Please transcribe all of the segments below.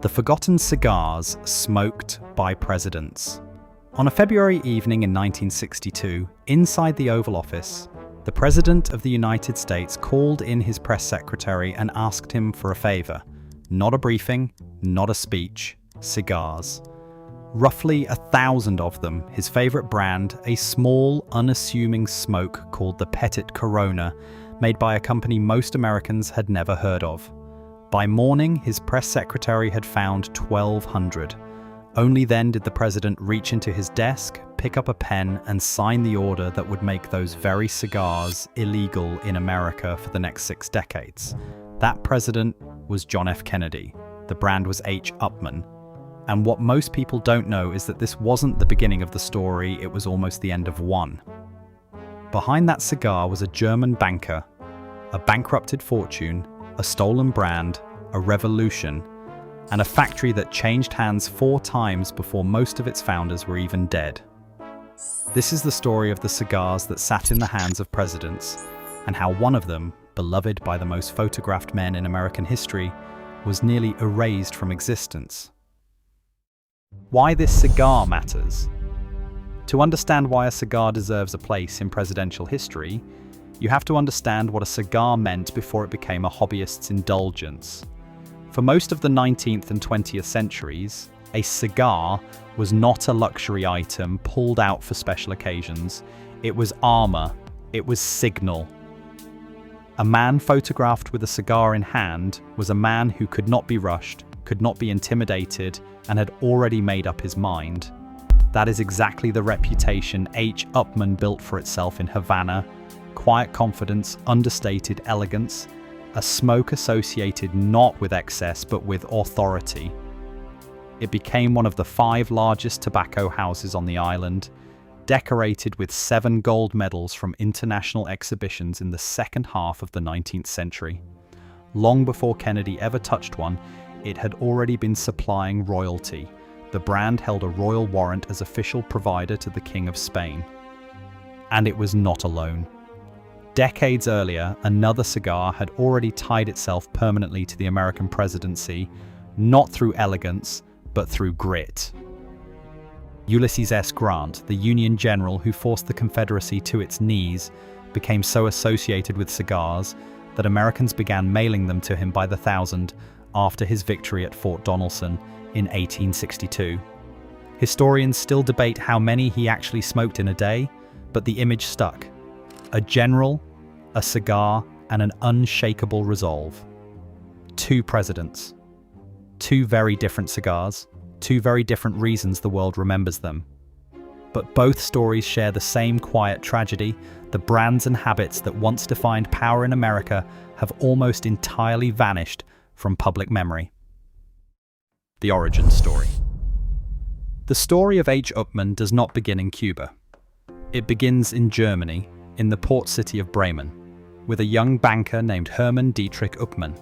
The forgotten cigars smoked by presidents. On a February evening in 1962, inside the Oval Office, the President of the United States called in his press secretary and asked him for a favor. Not a briefing, not a speech, cigars. Roughly 1,000 of them, his favorite brand, a small, unassuming smoke called the Petit Corona, made by a company most Americans had never heard of. By morning, his press secretary had found 1,200. Only then did the president reach into his desk, pick up a pen, and sign the order that would make those very cigars illegal in America for the next 6 decades. That president was John F. Kennedy. The brand was H. Upmann. And what most people don't know is that this wasn't the beginning of the story, it was almost the end of one. Behind that cigar was a German banker, a bankrupted fortune, a stolen brand, a revolution, and a factory that changed hands 4 times before most of its founders were even dead. This is the story of the cigars that sat in the hands of presidents, and how one of them, beloved by the most photographed men in American history, was nearly erased from existence. Why this cigar matters. To understand why a cigar deserves a place in presidential history, you have to understand what a cigar meant before it became a hobbyist's indulgence. For most of the 19th and 20th centuries, a cigar was not a luxury item pulled out for special occasions. It was armor. It was signal. A man photographed with a cigar in hand was a man who could not be rushed, could not be intimidated, and had already made up his mind. That is exactly the reputation H. Upmann built for itself in Havana. Quiet confidence, understated elegance, a smoke associated not with excess but with authority. It became one of the 5 largest tobacco houses on the island, decorated with 7 gold medals from international exhibitions in the second half of the 19th century. Long before Kennedy ever touched one, it had already been supplying royalty. The brand held a royal warrant as official provider to the King of Spain. And it was not alone. Decades earlier, another cigar had already tied itself permanently to the American presidency, not through elegance, but through grit. Ulysses S. Grant, the Union general who forced the Confederacy to its knees, became so associated with cigars that Americans began mailing them to him by the thousand after his victory at Fort Donelson in 1862. Historians still debate how many he actually smoked in a day, but the image stuck. A general, a cigar, and an unshakable resolve. 2 presidents. 2 very different cigars. 2 very different reasons the world remembers them. But both stories share the same quiet tragedy. The brands and habits that once defined power in America have almost entirely vanished from public memory. The origin story. The story of H. Upmann does not begin in Cuba. It begins in Germany, in the port city of Bremen, with a young banker named Hermann Dietrich Upmann.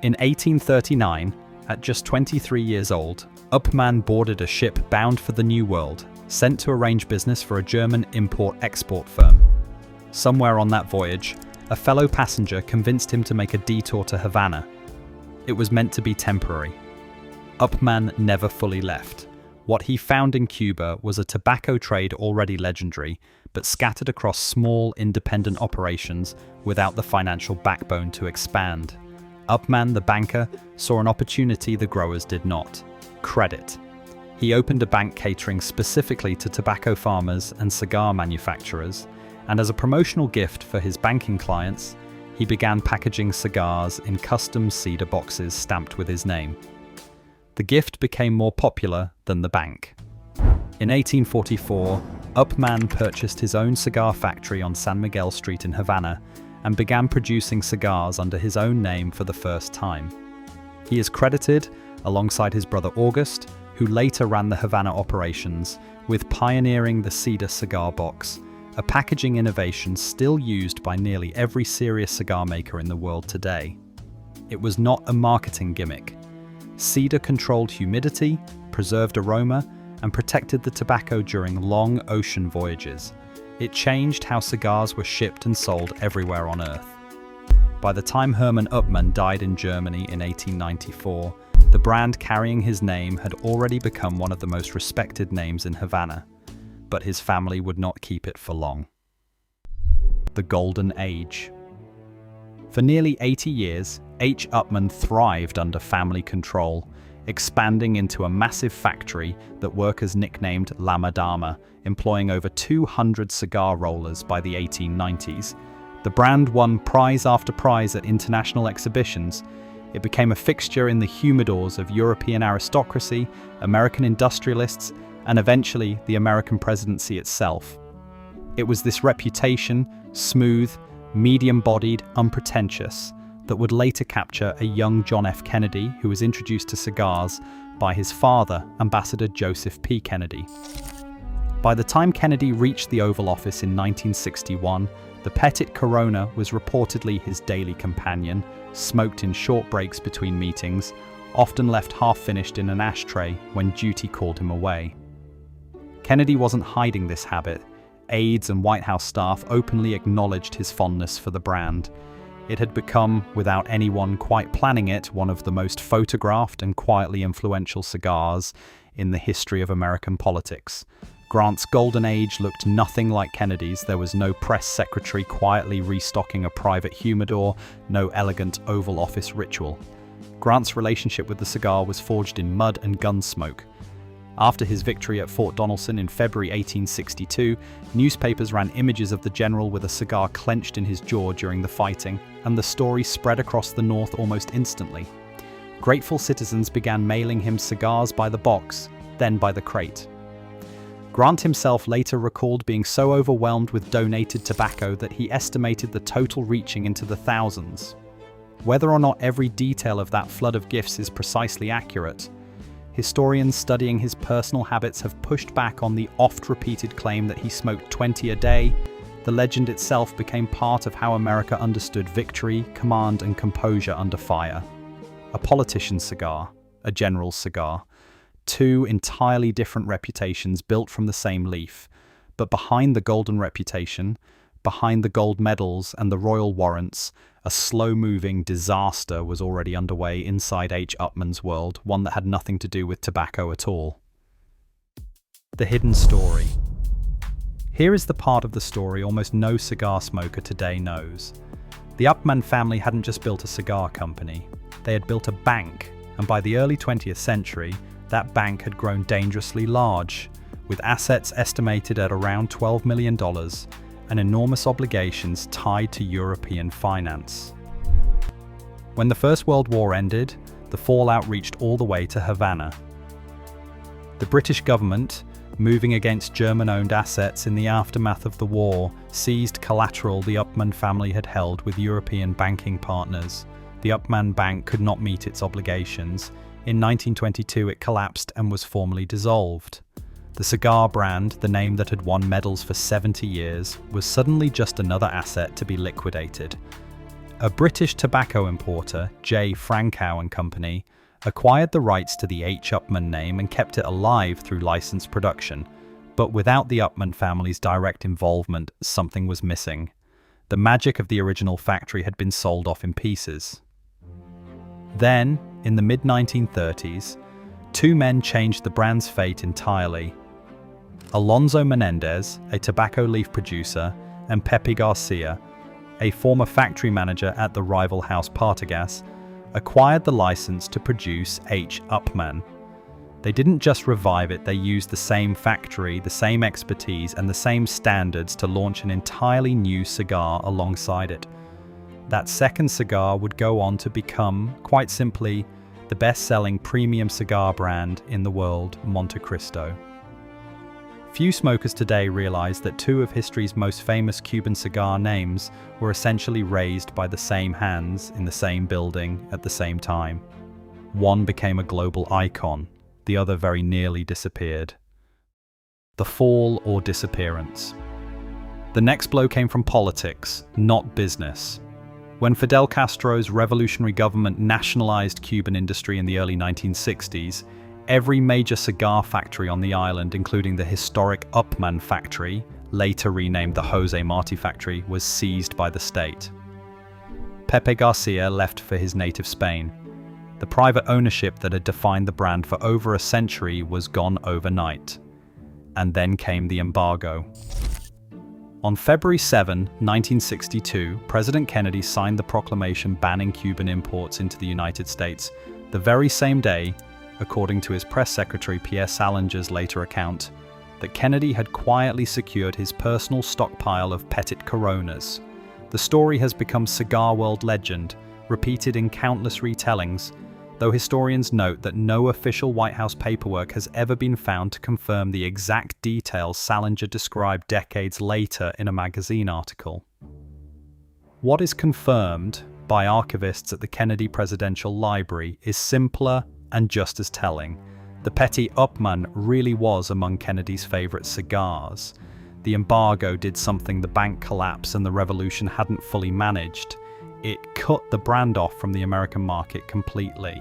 In 1839, at just 23 years old, Upmann boarded a ship bound for the New World, sent to arrange business for a German import-export firm. Somewhere on that voyage, a fellow passenger convinced him to make a detour to Havana. It was meant to be temporary. Upmann never fully left. What he found in Cuba was a tobacco trade already legendary, but scattered across small, independent operations without the financial backbone to expand. Upmann, the banker, saw an opportunity the growers did not: credit. He opened a bank catering specifically to tobacco farmers and cigar manufacturers, and as a promotional gift for his banking clients, he began packaging cigars in custom cedar boxes stamped with his name. The gift became more popular than the bank. In 1844, Upmann purchased his own cigar factory on San Miguel Street in Havana and began producing cigars under his own name for the first time. He is credited, alongside his brother August, who later ran the Havana operations, with pioneering the cedar cigar box, a packaging innovation still used by nearly every serious cigar maker in the world today. It was not a marketing gimmick. Cedar controlled humidity, preserved aroma, and protected the tobacco during long ocean voyages. It changed how cigars were shipped and sold everywhere on Earth. By the time Hermann Upmann died in Germany in 1894, The brand carrying his name had already become one of the most respected names in Havana, but his family would not keep it for long. The Golden Age. For nearly 80 years, H. Upmann thrived under family control, expanding into a massive factory that workers nicknamed La Madama, employing over 200 cigar rollers by the 1890s. The brand won prize after prize at international exhibitions. It became a fixture in the humidors of European aristocracy, American industrialists, and eventually the American presidency itself. It was this reputation, smooth, medium-bodied, unpretentious, that would later capture a young John F. Kennedy who was introduced to cigars by his father, Ambassador Joseph P. Kennedy. By the time Kennedy reached the Oval Office in 1961, the Petit Corona was reportedly his daily companion, smoked in short breaks between meetings, often left half-finished in an ashtray when duty called him away. Kennedy wasn't hiding this habit. Aides and White House staff openly acknowledged his fondness for the brand. It had become, without anyone quite planning it, one of the most photographed and quietly influential cigars in the history of American politics. Grant's golden age looked nothing like Kennedy's. There was no press secretary quietly restocking a private humidor, no elegant Oval Office ritual. Grant's relationship with the cigar was forged in mud and gun smoke. After his victory at Fort Donelson in February 1862, newspapers ran images of the general with a cigar clenched in his jaw during the fighting, and the story spread across the North almost instantly. Grateful citizens began mailing him cigars by the box, then by the crate. Grant himself later recalled being so overwhelmed with donated tobacco that he estimated the total reaching into the thousands. Whether or not every detail of that flood of gifts is precisely accurate, historians studying his personal habits have pushed back on the oft-repeated claim that he smoked 20 a day. The legend itself became part of how America understood victory, command, and composure under fire. A politician's cigar, a general's cigar. Two entirely different reputations built from the same leaf. But behind the golden reputation, behind the gold medals and the royal warrants, a slow-moving disaster was already underway inside H. Upmann's world, one that had nothing to do with tobacco at all. The hidden story. Here is the part of the story almost no cigar smoker today knows. The Upmann family hadn't just built a cigar company. They had built a bank, and by the early 20th century, that bank had grown dangerously large, with assets estimated at around $12 million and enormous obligations tied to European finance. When the First World War ended, the fallout reached all the way to Havana. The British government, moving against German-owned assets in the aftermath of the war, seized collateral the Upmann family had held with European banking partners. The Upmann Bank could not meet its obligations. In 1922 it collapsed and was formally dissolved. The cigar brand, the name that had won medals for 70 years, was suddenly just another asset to be liquidated. A British tobacco importer, J. Francow and Company, acquired the rights to the H. Upmann name and kept it alive through licensed production. But without the Upmann family's direct involvement, something was missing. The magic of the original factory had been sold off in pieces. Then, in the mid-1930s, two men changed the brand's fate entirely. Alonso Menendez, a tobacco leaf producer, and Pepe Garcia, a former factory manager at the rival house Partagas, acquired the license to produce H. Upmann. They didn't just revive it, they used the same factory, the same expertise, and the same standards to launch an entirely new cigar alongside it. That second cigar would go on to become, quite simply, the best-selling premium cigar brand in the world, Monte Cristo. Few smokers today realize that two of history's most famous Cuban cigar names were essentially raised by the same hands in the same building at the same time. One became a global icon, the other very nearly disappeared. The fall or disappearance. The next blow came from politics, not business. When Fidel Castro's revolutionary government nationalized Cuban industry in the early 1960s, every major cigar factory on the island, including the historic Upmann factory, later renamed the Jose Marti factory, was seized by the state. Pepe Garcia left for his native Spain. The The private ownership that had defined the brand for over a century was gone overnight. And then came the embargo. On February 7, 1962, President Kennedy signed the proclamation banning Cuban imports into the United States. The very same day, according to his press secretary Pierre Salinger's later account, that Kennedy had quietly secured his personal stockpile of Petit Coronas. The story has become cigar world legend, repeated in countless retellings, though historians note that no official White House paperwork has ever been found to confirm the exact details Salinger described decades later in a magazine article. What is confirmed by archivists at the Kennedy Presidential Library is simpler and just as telling. The Petit Upmann really was among Kennedy's favorite cigars. The embargo did something the bank collapse and the revolution hadn't fully managed. It cut the brand off from the American market completely.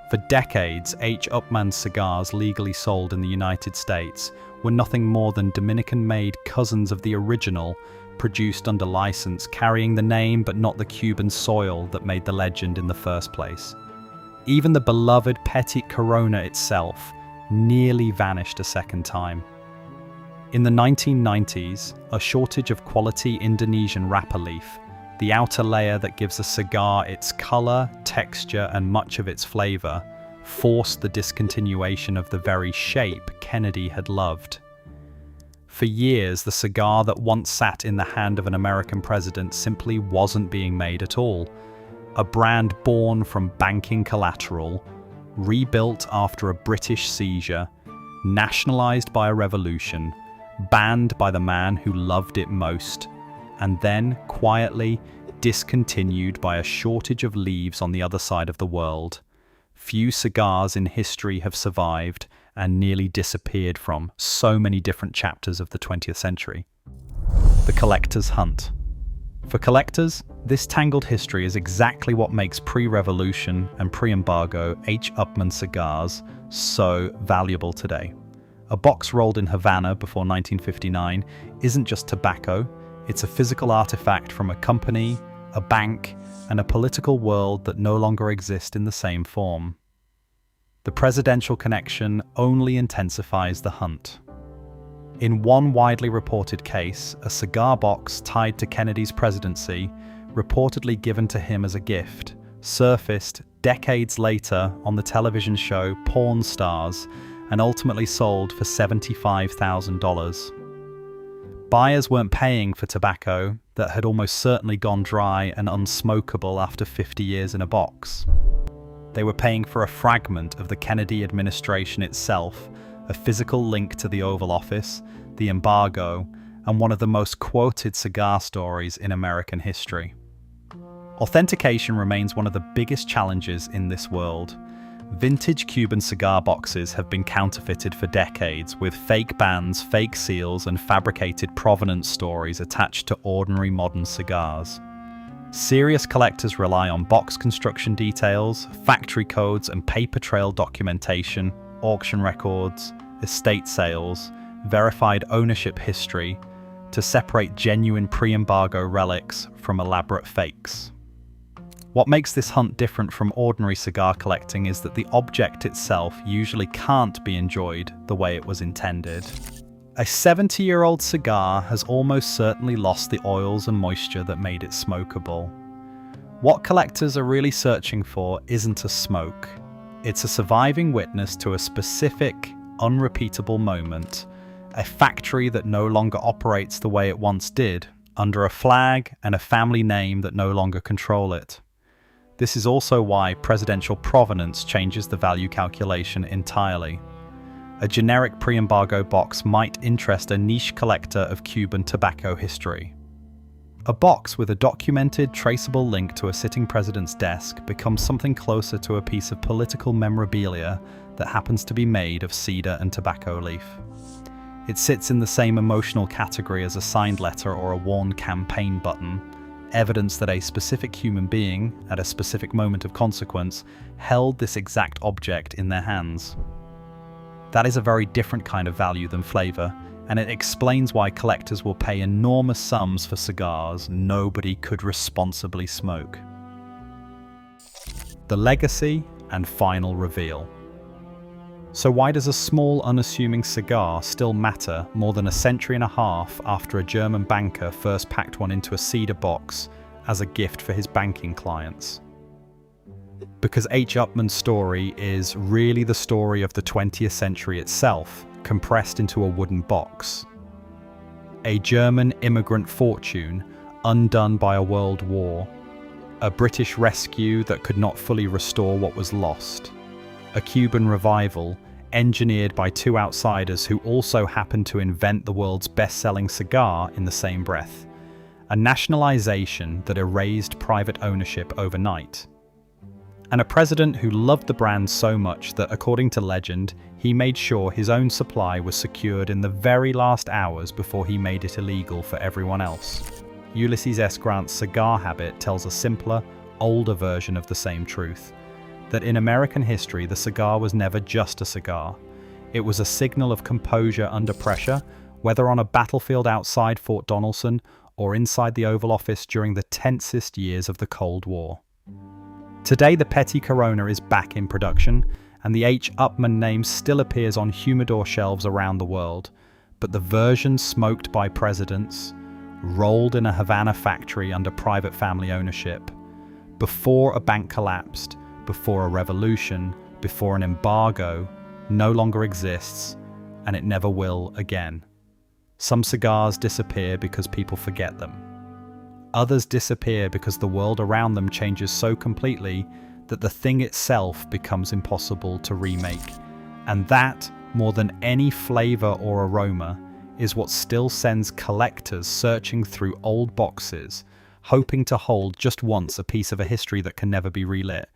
For decades, H. Upmann cigars legally sold in the United States were nothing more than Dominican-made cousins of the original, produced under license, carrying the name but not the Cuban soil that made the legend in the first place. Even the beloved Petit Corona itself nearly vanished a second time. In the 1990s, a shortage of quality Indonesian wrapper leaf, the outer layer that gives a cigar its color, texture, and much of its flavor, forced the discontinuation of the very shape Kennedy had loved. For years, the cigar that once sat in the hand of an American president simply wasn't being made at all. A brand born from banking collateral, rebuilt after a British seizure, nationalized by a revolution, banned by the man who loved it most, and then quietly discontinued by a shortage of leaves on the other side of the world. Few cigars in history have survived and nearly disappeared from so many different chapters of the 20th century. The collector's hunt. For collectors, this tangled history is exactly what makes pre-revolution and pre-embargo H. Upmann cigars so valuable today. A box rolled in Havana before 1959 isn't just tobacco, it's a physical artifact from a company, a bank, and a political world that no longer exist in the same form. The presidential connection only intensifies the hunt. In one widely reported case, a cigar box tied to Kennedy's presidency, reportedly given to him as a gift, surfaced decades later on the television show Pawn Stars and ultimately sold for $75,000. Buyers weren't paying for tobacco that had almost certainly gone dry and unsmokable after 50 years in a box. They were paying for a fragment of the Kennedy administration itself, a physical link to the Oval Office, the embargo, and one of the most quoted cigar stories in American history. Authentication remains one of the biggest challenges in this world. Vintage Cuban cigar boxes have been counterfeited for decades, with fake bands, fake seals, and fabricated provenance stories attached to ordinary modern cigars. Serious collectors rely on box construction details, factory codes, and paper trail documentation, auction records, estate sales, verified ownership history, to separate genuine pre-embargo relics from elaborate fakes. What makes this hunt different from ordinary cigar collecting is that the object itself usually can't be enjoyed the way it was intended. A 70-year-old cigar has almost certainly lost the oils and moisture that made it smokable. What collectors are really searching for isn't a smoke. It's a surviving witness to a specific, unrepeatable moment, a factory that no longer operates the way it once did, under a flag and a family name that no longer control it. This is also why presidential provenance changes the value calculation entirely. A generic pre-embargo box might interest a niche collector of Cuban tobacco history. A box with a documented, traceable link to a sitting president's desk becomes something closer to a piece of political memorabilia that happens to be made of cedar and tobacco leaf. It sits in the same emotional category as a signed letter or a worn campaign button, evidence that a specific human being, at a specific moment of consequence, held this exact object in their hands. That is a very different kind of value than flavor, and it explains why collectors will pay enormous sums for cigars nobody could responsibly smoke. The legacy and final reveal. So why does a small, unassuming cigar still matter more than a century and a half after a German banker first packed one into a cedar box as a gift for his banking clients? Because H. Upmann's story is really the story of the 20th century itself, compressed into a wooden box. A German immigrant fortune undone by a world war, a British rescue that could not fully restore what was lost, a Cuban revival engineered by two outsiders who also happened to invent the world's best-selling cigar in the same breath, a nationalization that erased private ownership overnight, and a president who loved the brand so much that, according to legend, he made sure his own supply was secured in the very last hours before he made it illegal for everyone else. Ulysses S. Grant's cigar habit tells a simpler, older version of the same truth, that in American history the cigar was never just a cigar. It was a signal of composure under pressure, whether on a battlefield outside Fort Donelson or inside the Oval Office during the tensest years of the Cold War. Today the Petit Corona is back in production, and the H. Upmann name still appears on humidor shelves around the world, but the version smoked by presidents, rolled in a Havana factory under private family ownership, before a bank collapsed, before a revolution, before an embargo, no longer exists, and it never will again. Some cigars disappear because people forget them. Others disappear because the world around them changes so completely that the thing itself becomes impossible to remake. And that, more than any flavor or aroma, is what still sends collectors searching through old boxes, hoping to hold just once a piece of a history that can never be relit.